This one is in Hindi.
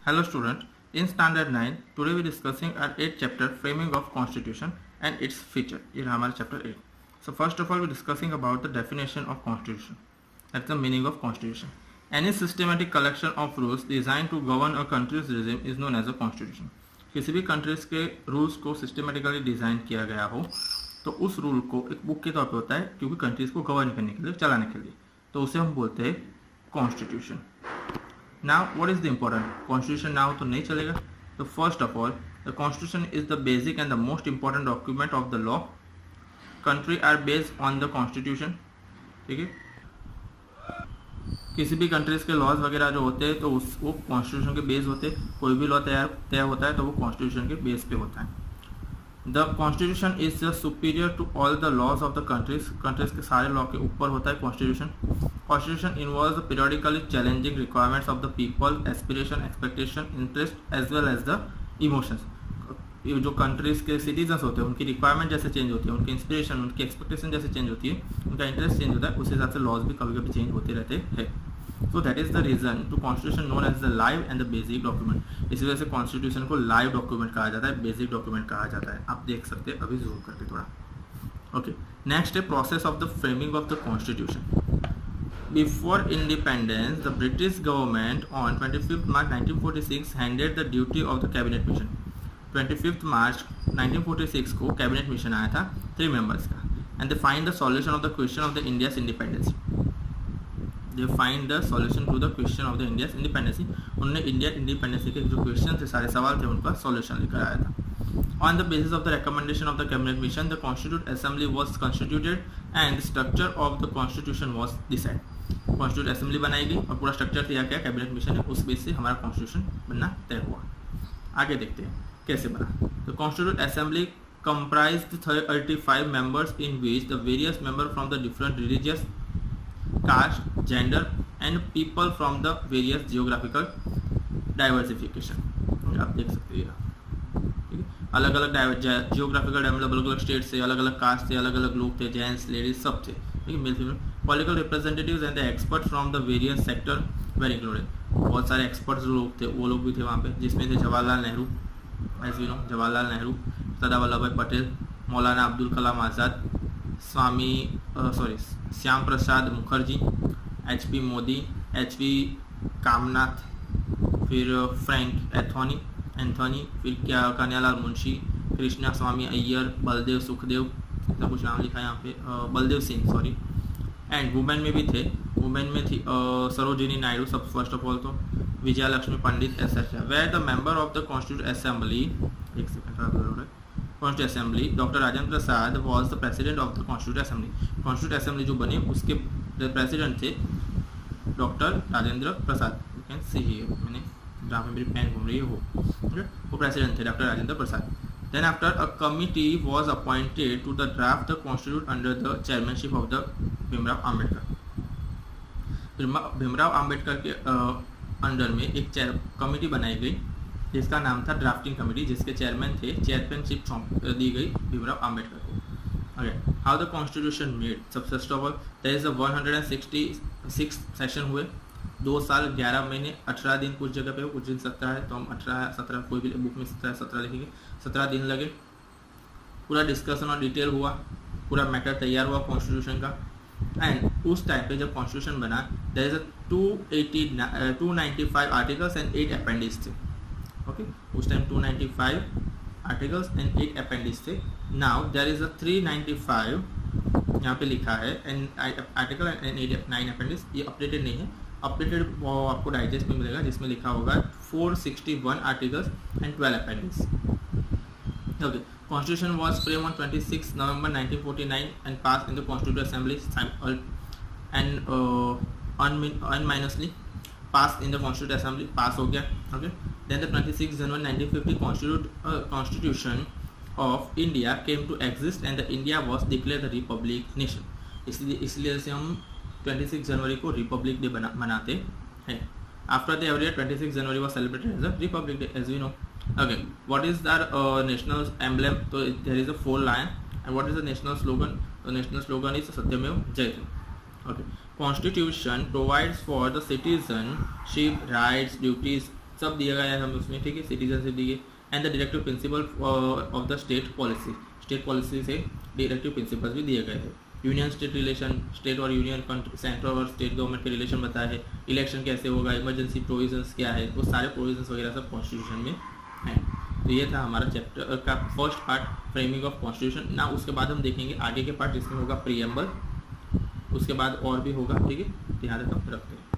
Hello student, in standard 9 today we are discussing our 8th chapter framing of constitution and its feature. ये रहा हमारा chapter 8. So first of all we are discussing about the definition of constitution. That's the meaning of constitution. Any systematic collection of rules designed to govern a country's regime is known as a constitution. किसी भी कंट्रीज के रूल्स को सिस्टमेटिकली डिज़ाइन किया गया हो तो उस रूल को एक बुक के तौर पे होता है क्योंकि कंट्रीज को गवर्न करने के लिए, चलाने के लिए, तो उसे हम बोलते हैं constitution. Now, what is the important? Constitution now तो नहीं चलेगा. So first of all, the Constitution is the basic and the most important document of the law. Country are based on the Constitution. ठीक है. किसी भी कंट्रीज के लॉज वगैरह जो होते हैं तो वो कॉन्स्टिट्यूशन के बेस होते हैं. कोई भी लॉ तय होता है तो वो कॉन्स्टिट्यूशन के बेस पे होता है. The constitution is the superior to all the laws of the countries. Countries के सारे लॉ के ऊपर होता है constitution. Constitution involves the periodically challenging requirements of the people, aspiration, expectation, interest as well as the emotions. जो कंट्रीज के सिटीजन्स होते हैं उनकी रिक्वायरमेंट जैसे चेंज होती है, उनकी इंस्पिरेशन, उनकी एक्सपेक्टेशन जैसे चेंज होती है, उनका इंटरेस्ट चेंज होता है, उस हिसाब से लॉज भी कभी कभी चेंज होते रहते हैं. So that is the reason to constitution known as the live and the basic document. इसी वजह से कॉन्स्टिट्यूशन को लाइव डॉक्यूमेंट कहा जाता है, बेसिक डॉक्यूमेंट कहा जाता है. आप देख सकते हैं अभी जूम करके थोड़ा. ओके, नेक्स्ट है process of the framing of the constitution. Before independence, the British government on 25th March 1946 handed the duty of the cabinet mission. 25th March 1946 को कैबिनेट मिशन आया था 3 members का. And they find the solution of the question of the India's independence. They find the solution to the question of the India's independence. उन्होंने इंडिया इंडिपेंडेंस के जो क्वेश्चन थे, सारे सवाल थे, उनका सॉल्यूशन लेकर आया था. On the basis of the recommendation of the cabinet mission, the Constituent Assembly was constituted and the structure of the constitution was decided. Constitute assembly बनाई गई और पूरा स्ट्रक्चर दिया गया कैबिनेट मिशन है, उस बेस से हमारा कॉन्स्टिट्यूशन बनना तय हुआ. आगे देखते हैं कैसे बना. The constituent assembly comprised 35 members in which the various members from the different religious, caste, gender and people from the various geographical diversification. आप देख सकते हैं अलग अलग जियोग्राफिकल मतलब अलग अलग स्टेट से, अलग अलग कास्ट से, अलग अलग लोग थे, जेंट्स लेडीज सब थे. ठीक है, male female. Political representatives and the experts from the various sector were included. बहुत सारे एक्सपर्ट्स लोग थे, वो लोग भी थे वहाँ पे, जिसमें थे Jawaharlal Nehru, as we know, Jawaharlal Nehru, Sardar Vallabh Bhai Patel, Maulana Abdul Kalam Azad, Shyam Prasad Mukherjee, HP Modi, HP Kamnath, फिर फ्रैंक एंथोनी, फिर क्या कन्यालाल मुंशी, कृष्णा स्वामी अय्यर, बलदेव सुखदेव, इतना कुछ नाम लिखा है यहाँ पे, Baldev Singh sorry. And women में भी थे, वुमेन में थी सरोजिनी नायडू सब फर्स्ट ऑफ ऑल, तो Vijaya Lakshmi Pandit etcetera. Were the member of the constituent assembly, एक second constituent assembly, doctor Rajendra Prasad was the president of the constituent assembly. Constituent assembly जो बनी उसके प्रेसिडेंट थे doctor Rajendra Prasad. You can see here, मैंने जहाँ पे मेरी पेन घूम रही है वो प्रेसिडेंट थे doctor Rajendra Prasad. Then after a committee was appointed to the draft the constitution under the chairmanship of the Bhimrao Ambedkar. Bhimrao Ambedkar के अंडर में एक कमेटी बनाई गई जिसका नाम था ड्राफ्टिंग कमेटी, जिसके चेयरमैन थे, चेयरमैनशिप दी गई भीमराव आम्बेडकर को. Okay, how the constitution made? So first of all, there is a 166 session हुए, 2 साल 11 महीने 18 दिन, कुछ जगह पे कुछ दिन 17 है, तो हम 18-17 कोई भी बुक में 17 लिखेंगे. 17 दिन लगे, पूरा डिस्कशन और डिटेल हुआ, पूरा मैटर तैयार हुआ कॉन्स्टिट्यूशन का. एंड उस टाइम पे जब कॉन्स्टिट्यूशन बना, there is a 295 articles and 8 appendix थे. ओके, उस टाइम 295 आर्टिकल्स एंड 8 अपेंडिक्स थे. नाउ देयर इज अ 395 यहाँ पे लिखा है एंड आर्टिकल एंड 9 अपेंडिक्स. ये अपडेटेड नहीं है, अपडेटेड आपको डाइजेस्ट में मिलेगा जिसमें लिखा होगा 461 articles and 12 appendix. Okay, constitution was frame on 26 November 1949 and pass in the constituent assembly and unanimously pass in the constituent assembly, pass हो गया. Okay, then the 26 January 1950 constitution of India came to exist and the India was declared the republic nation. इसलिए से हम 26 जनवरी को रिपब्लिक डे मनाते हैं. After the every year 26 January was celebrated as a republic day as we know. Okay, what is the national emblem? तो there is a 4 lion. And what is the national slogan? The national slogan is Satyameva Jayate. Okay, constitution provides for the citizenship rights, duties, सब दिया गया है हमें उसमें, ठीक है, सिटीजनशिप दी है। And the directive principle of the state policy से डायरेक्टिव प्रिंसिपल्स भी दिए गए हैं। यूनियन स्टेट रिलेशन, स्टेट और यूनियन सेंट्रल और स्टेट गवर्नमेंट के रिलेशन बताया है। इलेक्शन कैसे होगा, इमरजेंसी प्रोविजंस क्या है, वो सारे प्रोविजंस वगैरह सब कॉन्स्टिट्यूशन में हैं। तो ये था हमारा चैप्टर का first part, framing of constitution ना। उसके बाद हम देखेंगे आगे के पार्ट जिसमें होगा प्रीएम्बल, उसके बाद और भी होगा, ठीक है। यहाँ तक हम रखते हैं।